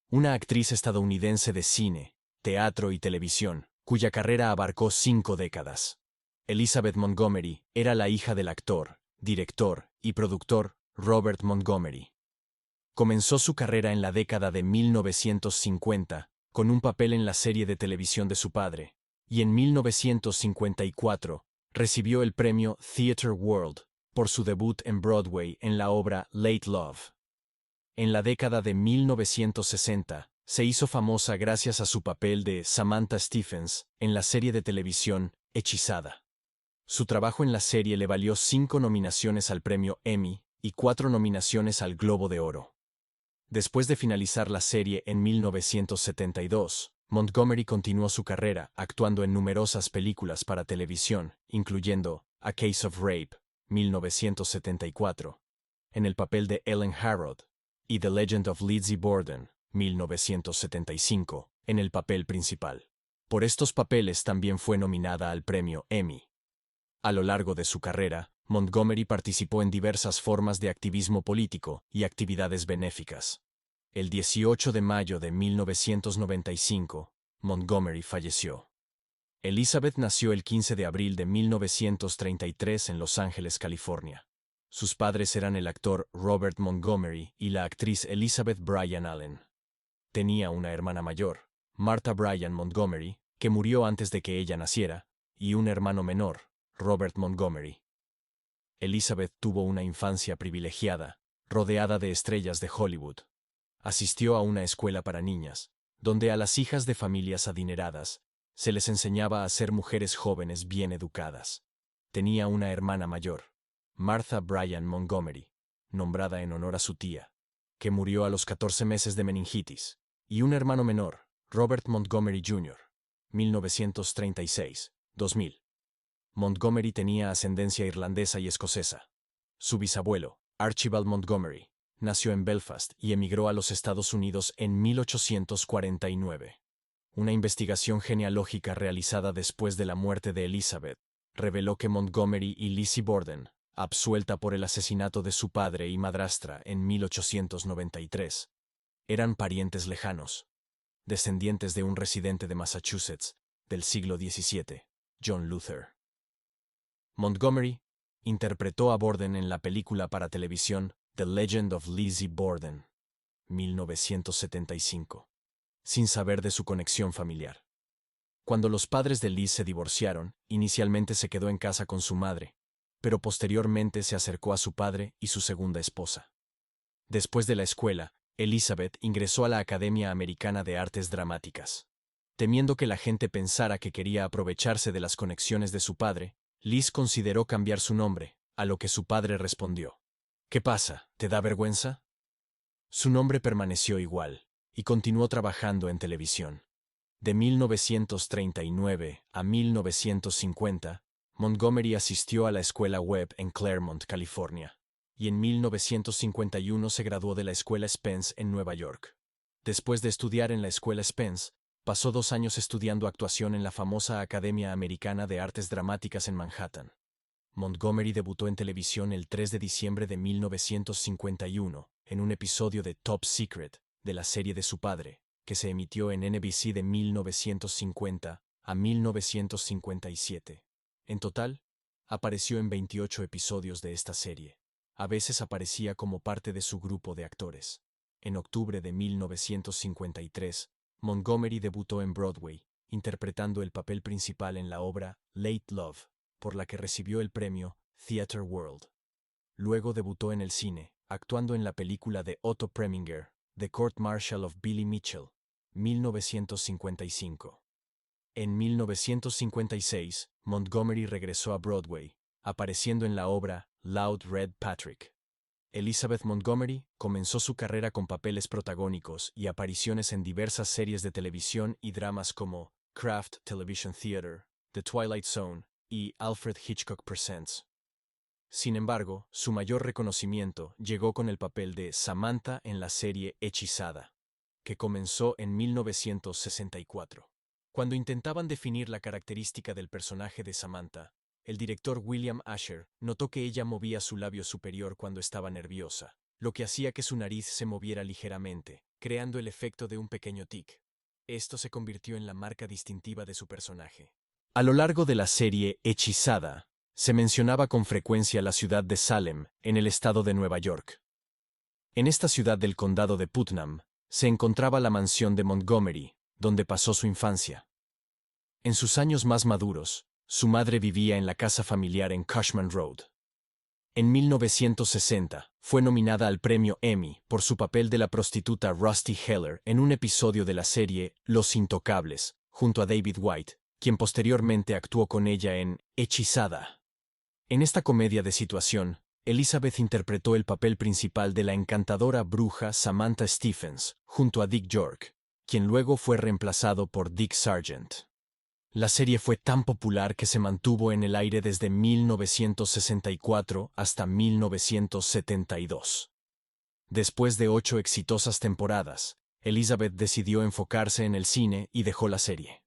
una actriz estadounidense de cine, teatro y televisión, cuya carrera abarcó 5 décadas. Elizabeth Montgomery era la hija del actor, director y productor Robert Montgomery. Comenzó su carrera en la década de 1950 con un papel en la serie de televisión de su padre, y en 1954 recibió el premio Theatre World por su debut en Broadway en la obra Late Love. En la década de 1960, se hizo famosa gracias a su papel de Samantha Stephens en la serie de televisión Hechizada. Su trabajo en la serie le valió 5 nominaciones al premio Emmy y 4 nominaciones al Globo de Oro. Después de finalizar la serie en 1972, Montgomery continuó su carrera actuando en numerosas películas para televisión, incluyendo A Case of Rape, 1974, en el papel de Ellen Harrod, y The Legend of Lizzie Borden, 1975, en el papel principal. Por estos papeles también fue nominada al premio Emmy. A lo largo de su carrera, Montgomery participó en diversas formas de activismo político y actividades benéficas. El 18 de mayo de 1995, Montgomery falleció. Elizabeth nació el 15 de abril de 1933 en Los Ángeles, California. Sus padres eran el actor Robert Montgomery y la actriz Elizabeth Bryan Allen. Tenía una hermana mayor, Martha Bryan Montgomery, que murió antes de que ella naciera, y un hermano menor, Robert Montgomery. Elizabeth tuvo una infancia privilegiada, rodeada de estrellas de Hollywood. Asistió a una escuela para niñas, donde a las hijas de familias adineradas se les enseñaba a ser mujeres jóvenes bien educadas. Tenía una hermana mayor, Martha Bryan Montgomery, nombrada en honor a su tía, que murió a los 14 meses de meningitis, y un hermano menor, Robert Montgomery Jr., 1936-2000. Montgomery tenía ascendencia irlandesa y escocesa. Su bisabuelo, Archibald Montgomery, nació en Belfast y emigró a los Estados Unidos en 1849. Una investigación genealógica realizada después de la muerte de Elizabeth reveló que Montgomery y Lizzie Borden, absuelta por el asesinato de su padre y madrastra en 1893, eran parientes lejanos, descendientes de un residente de Massachusetts del siglo XVII, John Luther. Montgomery interpretó a Borden en la película para televisión The Legend of Lizzie Borden, 1975, sin saber de su conexión familiar. Cuando los padres de Liz se divorciaron, inicialmente se quedó en casa con su madre, pero posteriormente se acercó a su padre y su segunda esposa. Después de la escuela, Elizabeth ingresó a la Academia Americana de Artes Dramáticas. Temiendo que la gente pensara que quería aprovecharse de las conexiones de su padre, Liz consideró cambiar su nombre, a lo que su padre respondió: ¿Qué pasa? ¿Te da vergüenza? Su nombre permaneció igual, y continuó trabajando en televisión. De 1939 a 1950, Montgomery asistió a la escuela Webb en Claremont, California, y en 1951 se graduó de la escuela Spence en Nueva York. Después de estudiar en la escuela Spence, pasó 2 años estudiando actuación en la famosa Academia Americana de Artes Dramáticas en Manhattan. Montgomery debutó en televisión el 3 de diciembre de 1951 en un episodio de Top Secret de la serie de su padre, que se emitió en NBC de 1950 a 1957. En total, apareció en 28 episodios de esta serie. A veces aparecía como parte de su grupo de actores. En octubre de 1953, Montgomery debutó en Broadway, interpretando el papel principal en la obra Late Love, por la que recibió el premio Theatre World. Luego debutó en el cine, actuando en la película de Otto Preminger, The Court Martial of Billy Mitchell, 1955. En 1956, Montgomery regresó a Broadway, apareciendo en la obra Loud Red Patrick. Elizabeth Montgomery comenzó su carrera con papeles protagónicos y apariciones en diversas series de televisión y dramas como Kraft Television Theater, The Twilight Zone y Alfred Hitchcock Presents. Sin embargo, su mayor reconocimiento llegó con el papel de Samantha en la serie Hechizada, que comenzó en 1964. Cuando intentaban definir la característica del personaje de Samantha, el director William Asher notó que ella movía su labio superior cuando estaba nerviosa, lo que hacía que su nariz se moviera ligeramente, creando el efecto de un pequeño tic. Esto se convirtió en la marca distintiva de su personaje. A lo largo de la serie Hechizada, se mencionaba con frecuencia la ciudad de Salem, en el estado de Nueva York. En esta ciudad del condado de Putnam, se encontraba la mansión de Montgomery, donde pasó su infancia. En sus años más maduros, su madre vivía en la casa familiar en Cushman Road. En 1960, fue nominada al premio Emmy por su papel de la prostituta Rusty Heller en un episodio de la serie Los Intocables, junto a David White, quien posteriormente actuó con ella en Hechizada. En esta comedia de situación, Elizabeth interpretó el papel principal de la encantadora bruja Samantha Stephens, junto a Dick York, quien luego fue reemplazado por Dick Sargent. La serie fue tan popular que se mantuvo en el aire desde 1964 hasta 1972. Después de 8 exitosas temporadas, Elizabeth decidió enfocarse en el cine y dejó la serie.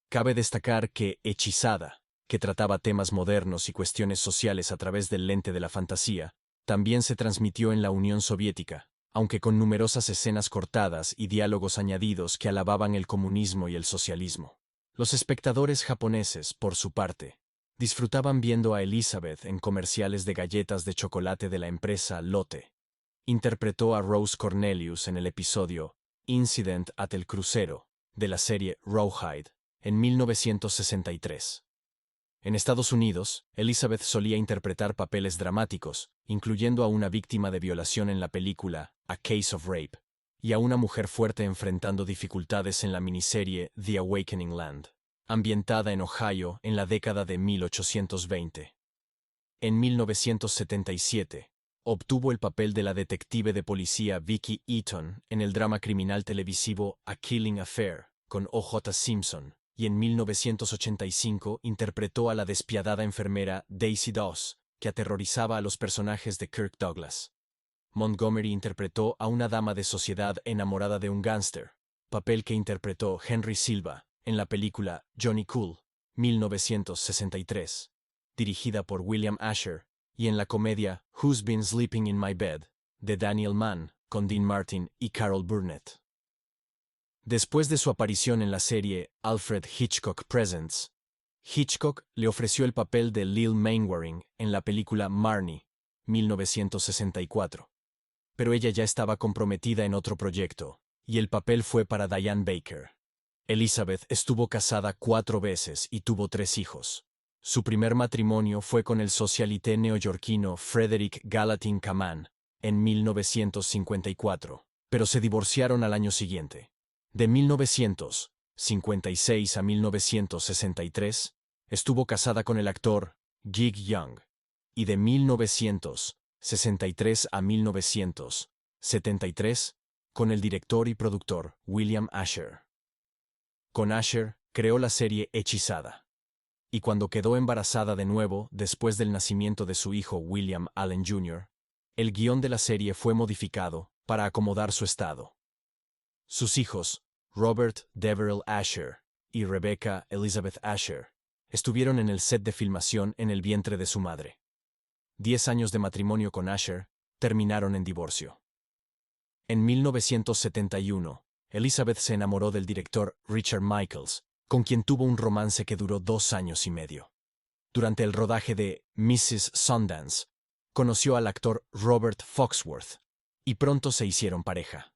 Cabe destacar que Hechizada, que trataba temas modernos y cuestiones sociales a través del lente de la fantasía, también se transmitió en la Unión Soviética, aunque con numerosas escenas cortadas y diálogos añadidos que alababan el comunismo y el socialismo. Los espectadores japoneses, por su parte, disfrutaban viendo a Elizabeth en comerciales de galletas de chocolate de la empresa Lotte. Interpretó a Rose Cornelius en el episodio Incident at el Crucero de la serie Rawhide en 1963. En Estados Unidos, Elizabeth solía interpretar papeles dramáticos, incluyendo a una víctima de violación en la película A Case of Rape, y a una mujer fuerte enfrentando dificultades en la miniserie The Awakening Land, ambientada en Ohio en la década de 1820. En 1977, obtuvo el papel de la detective de policía Vicky Eaton en el drama criminal televisivo A Killing Affair, con O.J. Simpson, y en 1985 interpretó a la despiadada enfermera Daisy Doss, que aterrorizaba a los personajes de Kirk Douglas. Montgomery interpretó a una dama de sociedad enamorada de un gángster, papel que interpretó Henry Silva en la película Johnny Cool, 1963, dirigida por William Asher, y en la comedia Who's Been Sleeping in My Bed, de Daniel Mann, con Dean Martin y Carol Burnett. Después de su aparición en la serie Alfred Hitchcock Presents, Hitchcock le ofreció el papel de Lil Mainwaring en la película Marnie, 1964. Pero ella ya estaba comprometida en otro proyecto, y el papel fue para Diane Baker. Elizabeth estuvo casada 4 veces y tuvo 3 hijos. Su primer matrimonio fue con el socialité neoyorquino Frederick Gallatin Kaman, en 1954, pero se divorciaron al año siguiente. De 1956 a 1963, estuvo casada con el actor Gig Young, y de 1963 a 1973, con el director y productor William Asher. Con Asher, creó la serie Hechizada. Y cuando quedó embarazada de nuevo después del nacimiento de su hijo William Allen Jr., el guión de la serie fue modificado para acomodar su estado. Sus hijos, Robert Deverell Asher y Rebecca Elizabeth Asher, estuvieron en el set de filmación en el vientre de su madre. 10 años de matrimonio con Asher terminaron en divorcio. En 1971, Elizabeth se enamoró del director Richard Michaels, con quien tuvo un romance que duró 2 años y medio. Durante el rodaje de Mrs. Sundance, conoció al actor Robert Foxworth, y pronto se hicieron pareja.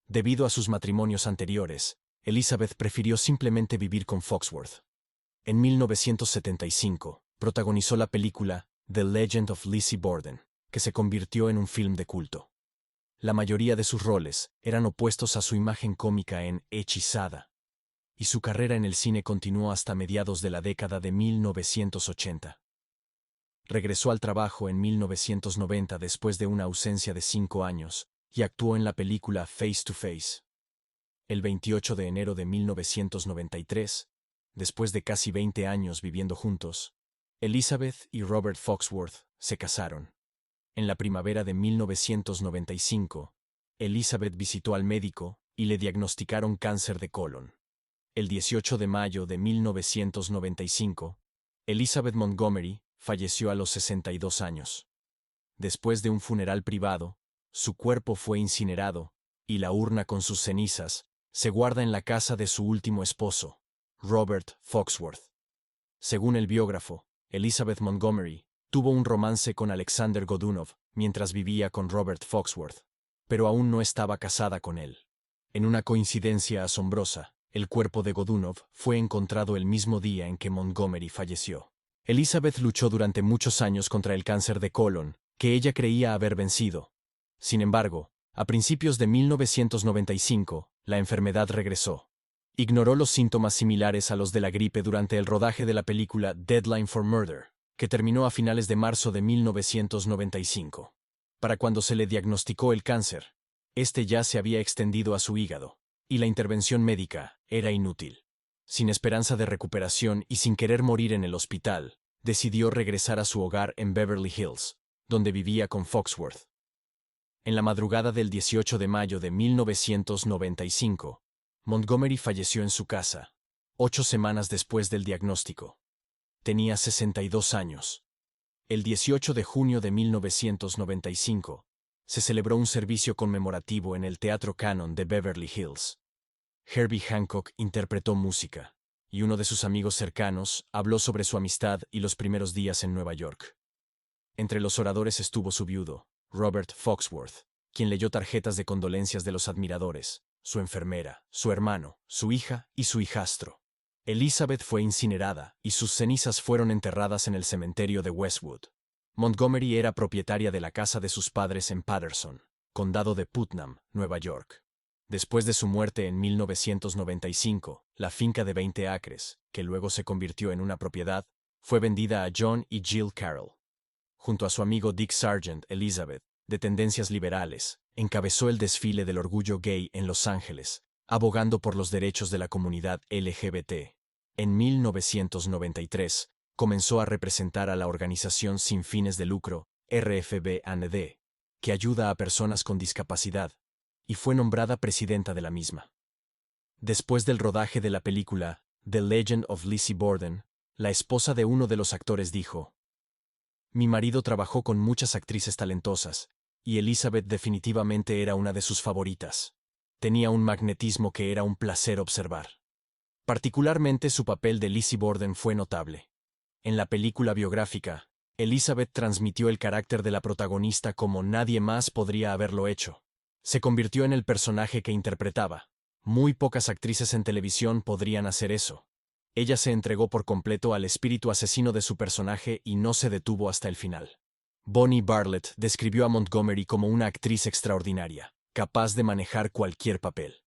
Debido a sus matrimonios anteriores, Elizabeth prefirió simplemente vivir con Foxworth. En 1975, protagonizó la película The Legend of Lizzie Borden, que se convirtió en un film de culto. La mayoría de sus roles eran opuestos a su imagen cómica en Hechizada, y su carrera en el cine continuó hasta mediados de la década de 1980. Regresó al trabajo en 1990 después de una ausencia de 5 años, y actuó en la película Face to Face. El 28 de enero de 1993, después de casi 20 años viviendo juntos, Elizabeth y Robert Foxworth se casaron. En la primavera de 1995, Elizabeth visitó al médico y le diagnosticaron cáncer de colon. El 18 de mayo de 1995, Elizabeth Montgomery falleció a los 62 años. Después de un funeral privado, su cuerpo fue incinerado y la urna con sus cenizas se guarda en la casa de su último esposo, Robert Foxworth. Según el biógrafo, Elizabeth Montgomery tuvo un romance con Alexander Godunov mientras vivía con Robert Foxworth, pero aún no estaba casada con él. En una coincidencia asombrosa, el cuerpo de Godunov fue encontrado el mismo día en que Montgomery falleció. Elizabeth luchó durante muchos años contra el cáncer de colon, que ella creía haber vencido. Sin embargo, a principios de 1995, la enfermedad regresó. Ignoró los síntomas similares a los de la gripe durante el rodaje de la película Deadline for Murder, que terminó a finales de marzo de 1995. Para cuando se le diagnosticó el cáncer, este ya se había extendido a su hígado, y la intervención médica era inútil. Sin esperanza de recuperación y sin querer morir en el hospital, decidió regresar a su hogar en Beverly Hills, donde vivía con Foxworth. En la madrugada del 18 de mayo de 1995, Montgomery falleció en su casa, 8 semanas después del diagnóstico. Tenía 62 años. El 18 de junio de 1995, se celebró un servicio conmemorativo en el Teatro Cannon de Beverly Hills. Herbie Hancock interpretó música, y uno de sus amigos cercanos habló sobre su amistad y los primeros días en Nueva York. Entre los oradores estuvo su viudo, Robert Foxworth, quien leyó tarjetas de condolencias de los admiradores, su enfermera, su hermano, su hija y su hijastro. Elizabeth fue incinerada y sus cenizas fueron enterradas en el cementerio de Westwood. Montgomery era propietaria de la casa de sus padres en Paterson, condado de Putnam, Nueva York. Después de su muerte en 1995, la finca de 20 acres, que luego se convirtió en una propiedad, fue vendida a John y Jill Carroll. Junto a su amigo Dick Sargent, Elizabeth, de tendencias liberales, encabezó el desfile del orgullo gay en Los Ángeles, abogando por los derechos de la comunidad LGBT. En 1993, comenzó a representar a la organización sin fines de lucro, RFB&D, que ayuda a personas con discapacidad, y fue nombrada presidenta de la misma. Después del rodaje de la película The Legend of Lizzie Borden, la esposa de uno de los actores dijo: "Mi marido trabajó con muchas actrices talentosas, y Elizabeth definitivamente era una de sus favoritas. Tenía un magnetismo que era un placer observar. Particularmente su papel de Lizzie Borden fue notable. En la película biográfica, Elizabeth transmitió el carácter de la protagonista como nadie más podría haberlo hecho. Se convirtió en el personaje que interpretaba. Muy pocas actrices en televisión podrían hacer eso. Ella se entregó por completo al espíritu asesino de su personaje y no se detuvo hasta el final". Bonnie Bartlett describió a Montgomery como una actriz extraordinaria, capaz de manejar cualquier papel.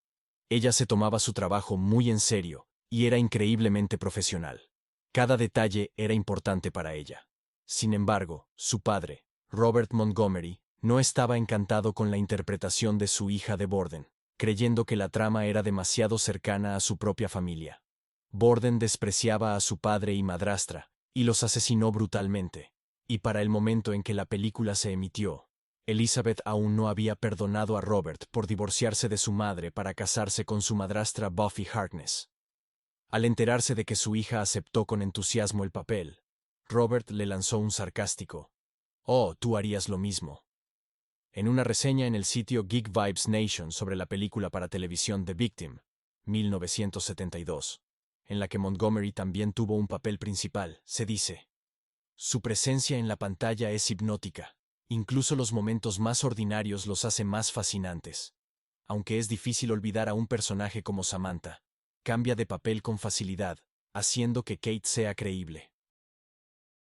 Ella se tomaba su trabajo muy en serio y era increíblemente profesional. Cada detalle era importante para ella. Sin embargo, su padre, Robert Montgomery, no estaba encantado con la interpretación de su hija de Borden, creyendo que la trama era demasiado cercana a su propia familia. Borden despreciaba a su padre y madrastra, y los asesinó brutalmente. Y para el momento en que la película se emitió, Elizabeth aún no había perdonado a Robert por divorciarse de su madre para casarse con su madrastra Buffy Harkness. Al enterarse de que su hija aceptó con entusiasmo el papel, Robert le lanzó un sarcástico: "Oh, tú harías lo mismo". En una reseña en el sitio Geek Vibes Nation sobre la película para televisión The Victim, 1972, en la que Montgomery también tuvo un papel principal, se dice: "Su presencia en la pantalla es hipnótica. Incluso los momentos más ordinarios los hace más fascinantes. Aunque es difícil olvidar a un personaje como Samantha, cambia de papel con facilidad, haciendo que Kate sea creíble".